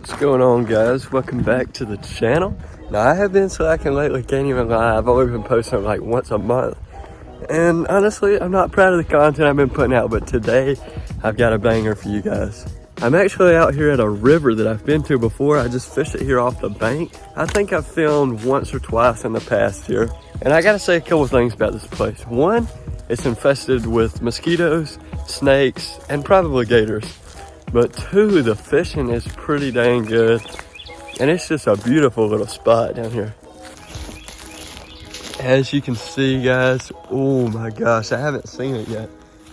What's going on, guys? Welcome back to the channel. Now, I have been slacking lately, can't even lie. I've only been posting like once a month, and honestly I'm not proud of the content I've been putting out, but today I've got a banger for you guys. I'm actually out here at a river that I've been to before. I just fished it here off the bank. I think I've filmed once or twice in the past here, and I gotta say a couple things about this place. One, it's infested with mosquitoes, snakes, and probably gators. But two, the fishing is pretty dang good. And it's just a beautiful little spot down here. As you can see, guys, oh my gosh, I haven't seen it yet.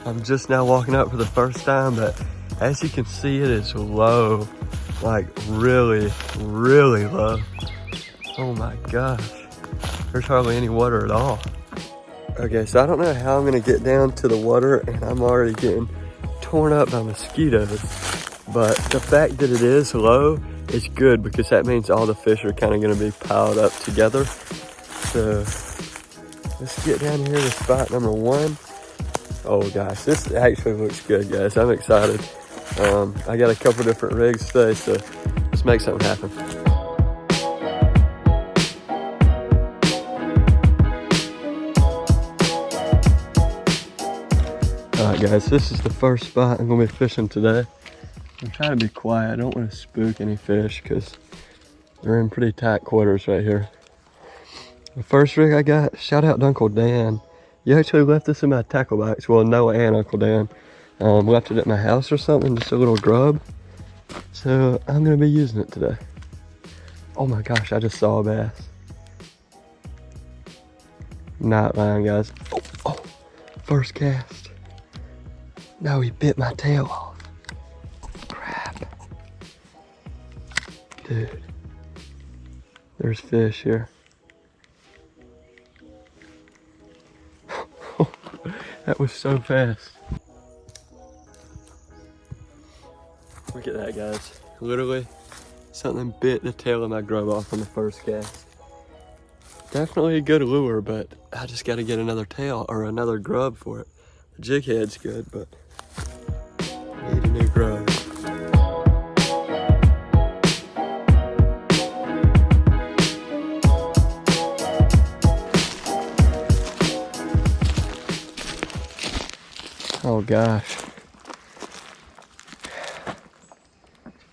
I'm just now walking up for the first time, but as you can see, it is low. Like really, really low. Oh my gosh. There's hardly any water at all. Okay, so I don't know how I'm gonna get down to the water, and I'm already getting torn up by mosquitoes. But the fact that it is low is good, because that means all the fish are kind of going to be piled up together. So let's get down here to spot number one. Oh gosh, this actually looks good, guys. I'm excited. I got a couple different rigs today, so let's make something happen. Alright guys, this is the first spot I'm going to be fishing today. I'm trying to be quiet. I don't want to spook any fish because they're in pretty tight quarters right here. The first rig I got, shout out to Uncle Dan. You actually left this in my tackle box. Well, Noah and Uncle Dan left it at my house or something, just a little grub. So I'm going to be using it today. Oh my gosh, I just saw a bass. Not lying, guys. Oh, first cast. No, he bit my tail off. Dude, there's fish here. That was so fast. Look at that, guys. Literally, something bit the tail of my grub off on the first cast. Definitely a good lure, but I just got to get another tail or another grub for it. The jig head's good, but I need a new grub. Oh gosh.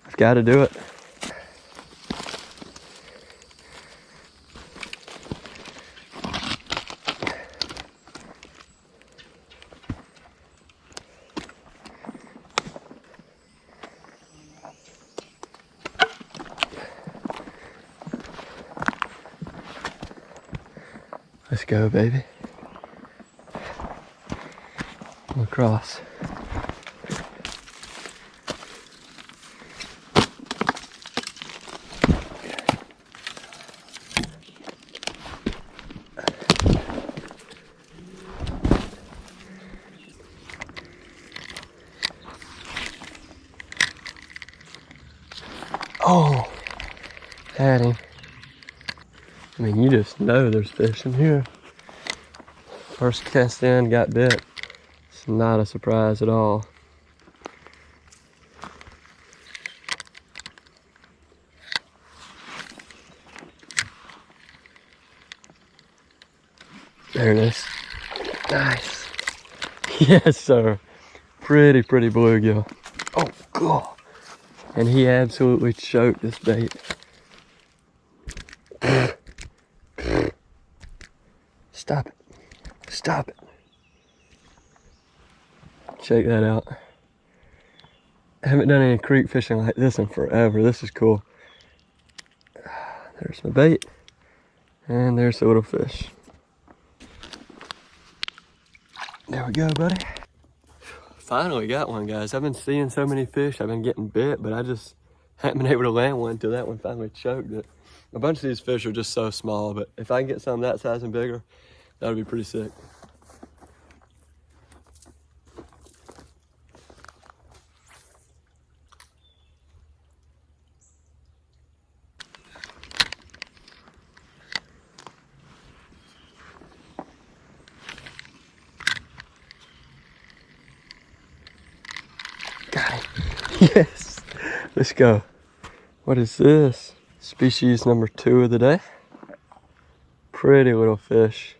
I've got to do it. Let's go, baby. Across. Oh, had him. I mean, you just know there's fish in here. First cast in, got bit. It's not a surprise at all. There it is. Nice. Yes, sir. Pretty bluegill. Oh, God. And he absolutely choked this bait. Stop it. Stop it. Check that out. I haven't done any creek fishing like this in forever. This is cool. There's my bait. And there's the little fish. There we go, buddy. Finally got one, guys. I've been seeing so many fish. I've been getting bit, but I just haven't been able to land one until that one finally choked it. A bunch of these fish are just so small, but if I can get some that size and bigger, that would be pretty sick. Got it. Yes. Let's go. What is this? Species number 2 of the day. Pretty little fish.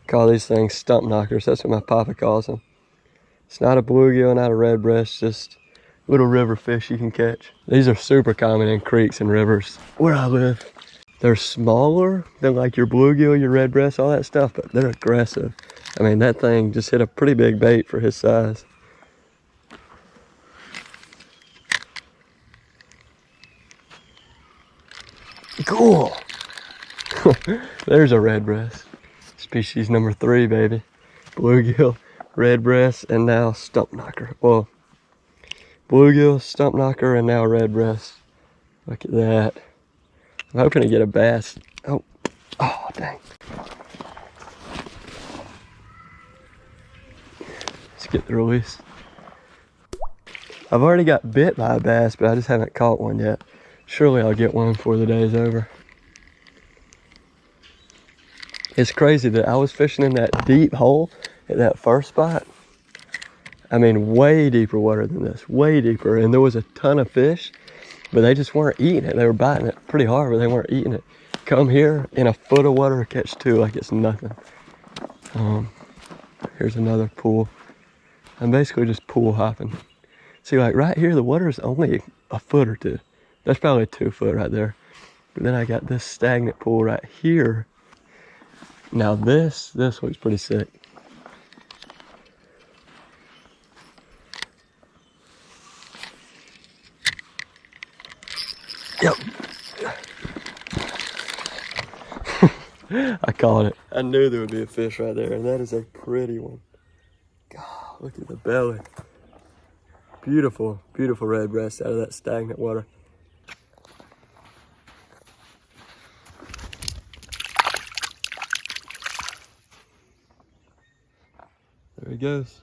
Call these things stump knockers. That's what my papa calls them. It's not a bluegill, not a redbreast, just little river fish you can catch. These are super common in creeks and rivers where I live. They're smaller than like your bluegill, your redbreast, all that stuff, but they're aggressive. I mean, that thing just hit a pretty big bait for his size. Cool. There's a redbreast. Species number 3, baby. Bluegill, redbreast, and now stump knocker. Well, bluegill, stump knocker, and now redbreast. Look at that. I'm hoping to get a bass. Oh, dang. Let's get the release. I've already got bit by a bass, but I just haven't caught one yet. Surely I'll get one before the day is over. It's crazy that I was fishing in that deep hole at that first spot. I mean, way deeper water than this, way deeper. And there was a ton of fish, but they just weren't eating it. They were biting it pretty hard, but they weren't eating it. Come here in a foot of water, catch 2 like it's nothing. Here's another pool. I'm basically just pool hopping. See, like right here, the water is only a foot or 2. That's probably 2 foot right there. But then I got this stagnant pool right here. Now this looks pretty sick. Yep. I caught it. I knew there would be a fish right there, and that is a pretty one. God, look at the belly. Beautiful, beautiful redbreast out of that stagnant water. There he goes.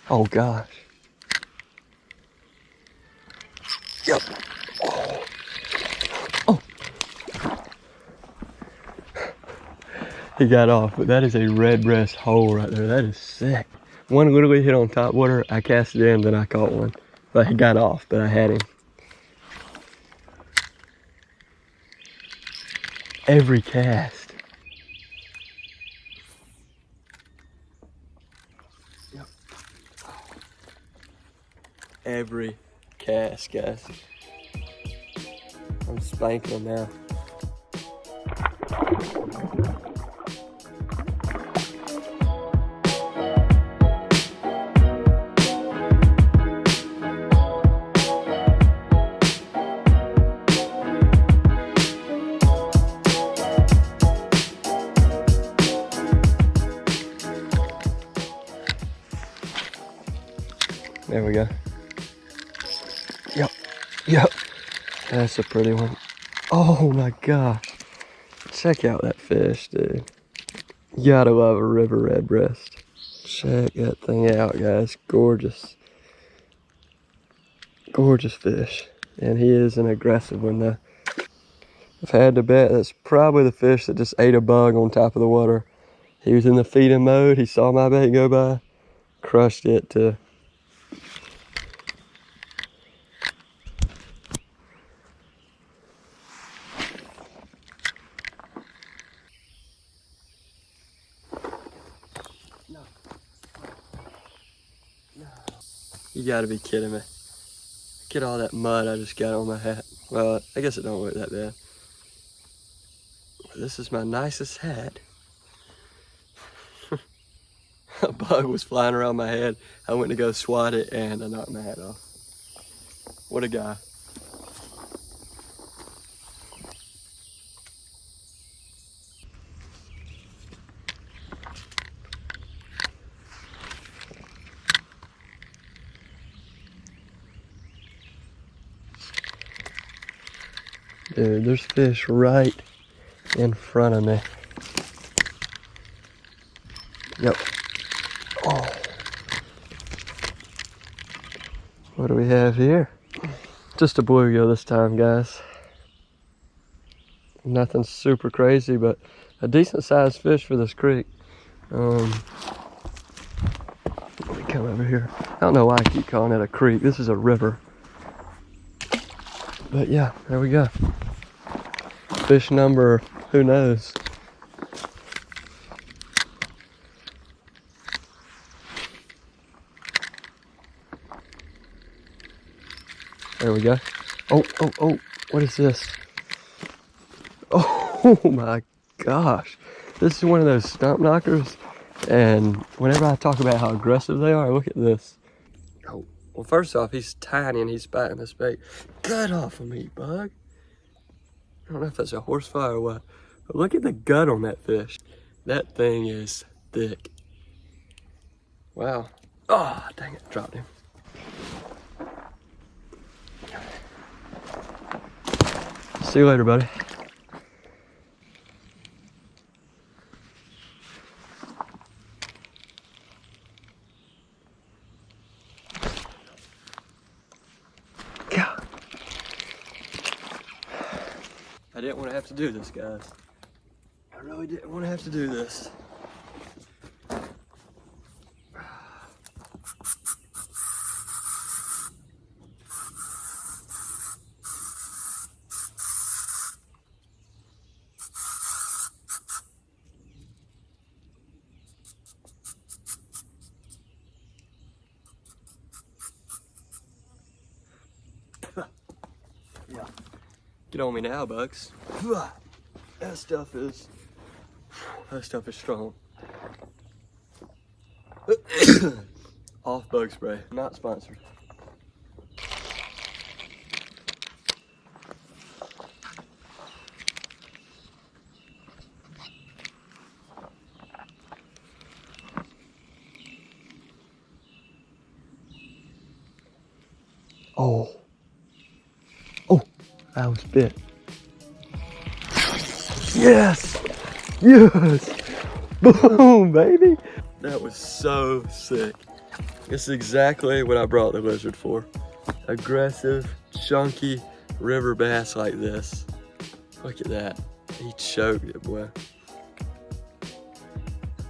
Oh gosh. Yep. Oh. He got off, but that is a redbreast hole right there. That is sick. One literally hit on top water. I cast it in, then I caught one. But he got off, but I had him. Every cast. Yep. Every cast, guys. I'm spanking them now. There we go. Yep. That's a pretty one. Oh my gosh. Check out that fish, dude. You gotta love a river redbreast. Check that thing out, guys. Gorgeous. Gorgeous fish. And he is an aggressive one though. I've had to bet that's probably the fish that just ate a bug on top of the water. He was in the feeding mode. He saw my bait go by. Crushed it to... You gotta be kidding me. Look at all that mud I just got on my hat. Well, I guess it don't look that bad. This is my nicest hat. A bug was flying around my head. I went to go swat it and I knocked my hat off. What a guy. Dude, there's fish right in front of me. Yep. Oh. What do we have here? Just a bluegill this time, guys. Nothing super crazy, but a decent sized fish for this creek. There we come over here. I don't know why I keep calling it a creek. This is a river. But yeah, there we go. Fish number, who knows? There we go. Oh, oh, oh, what is this? Oh my gosh. This is one of those stump knockers. And whenever I talk about how aggressive they are, look at this. Oh, well, first off, he's tiny and he's biting this bait. Gut off of me, bug. I don't know if that's a horsefly or what, but look at the gut on that fish. That thing is thick. Wow. Oh, dang it, dropped him. See you later, buddy. God. I didn't want to have to do this, guys. I really didn't want to have to do this. Yeah. Get on me now, Bucks. That stuff is strong. Off bug spray, not sponsored. Oh. Oh, I was bit. Yes! Yes! Boom, baby! That was so sick. This is exactly what I brought the lizard for. Aggressive, chunky river bass like this. Look at that. He choked it, boy.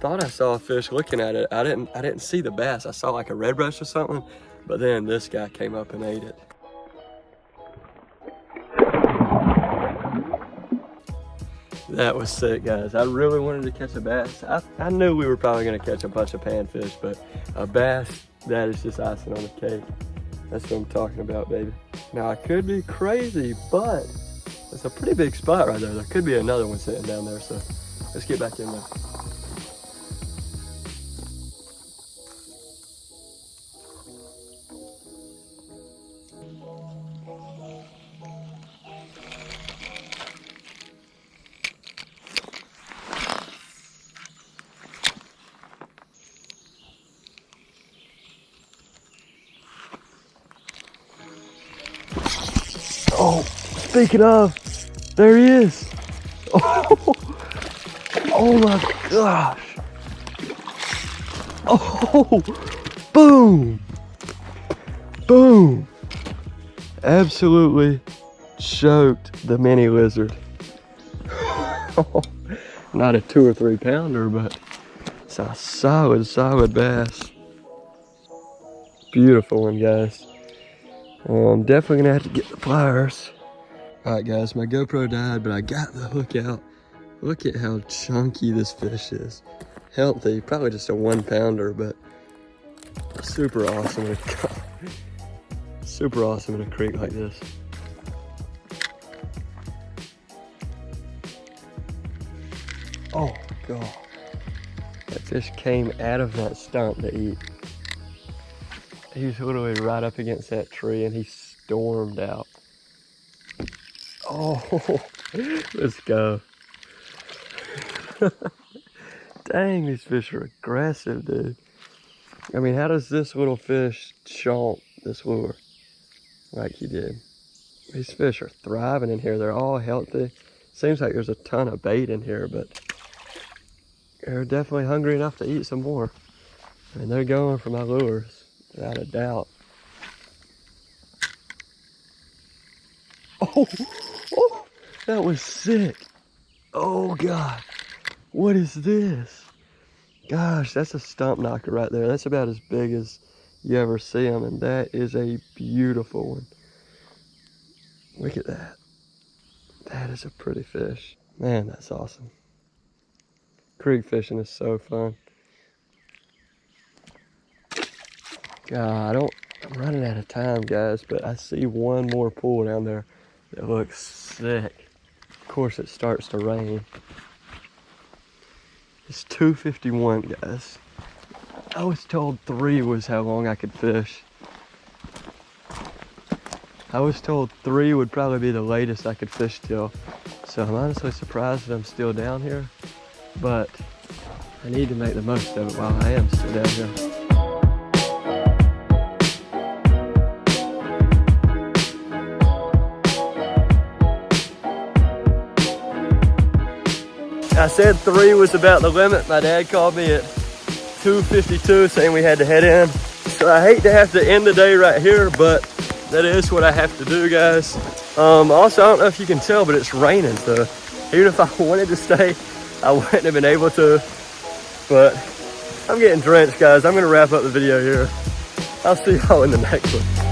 Thought I saw a fish looking at it. I didn't see the bass. I saw like a red brush or something, but then this guy came up and ate it. That was sick, guys. I really wanted to catch a bass. I knew we were probably gonna catch a bunch of panfish, but a bass, that is just icing on the cake. That's what I'm talking about, baby. Now, I could be crazy, but it's a pretty big spot right there. There could be another one sitting down there, so let's get back in there. Oh, speaking of, there he is. Oh, oh my gosh. Oh, boom. Boom. Absolutely choked the mini lizard. Not a 2 or 3 pounder, but it's a solid bass. Beautiful one, guys. I'm definitely gonna have to get the pliers. All right, guys, my GoPro died, but I got the hook out. Look at how chunky this fish is. Healthy, probably just a 1 pounder, but super awesome. Super awesome in a creek like this. Oh God, that fish came out of that stump to eat. He was literally right up against that tree and he stormed out. Oh, let's go. Dang, these fish are aggressive, dude. I mean, how does this little fish chomp this lure like he did? These fish are thriving in here. They're all healthy. Seems like there's a ton of bait in here, but they're definitely hungry enough to eat some more. And they're going for my lures, without a doubt. Oh, oh, that was sick. Oh God, what is this? Gosh, that's a stump knocker right there. That's about as big as you ever see them, and that is a beautiful one. Look at that. That is a pretty fish. Man, that's awesome. Creek fishing is so fun. God, I'm running out of time, guys, but I see one more pool down there that looks sick. Of course, it starts to rain. It's 2:51, guys. I was told 3 was how long I could fish. I was told 3 would probably be the latest I could fish till. So I'm honestly surprised that I'm still down here, but I need to make the most of it while I am still down here. I said 3 was about the limit. My dad called me at 2:52 saying we had to head in. So I hate to have to end the day right here, but that is what I have to do, guys. Also, I don't know if you can tell, but it's raining. So even if I wanted to stay, I wouldn't have been able to. But I'm getting drenched, guys. I'm gonna wrap up the video here. I'll see y'all in the next one.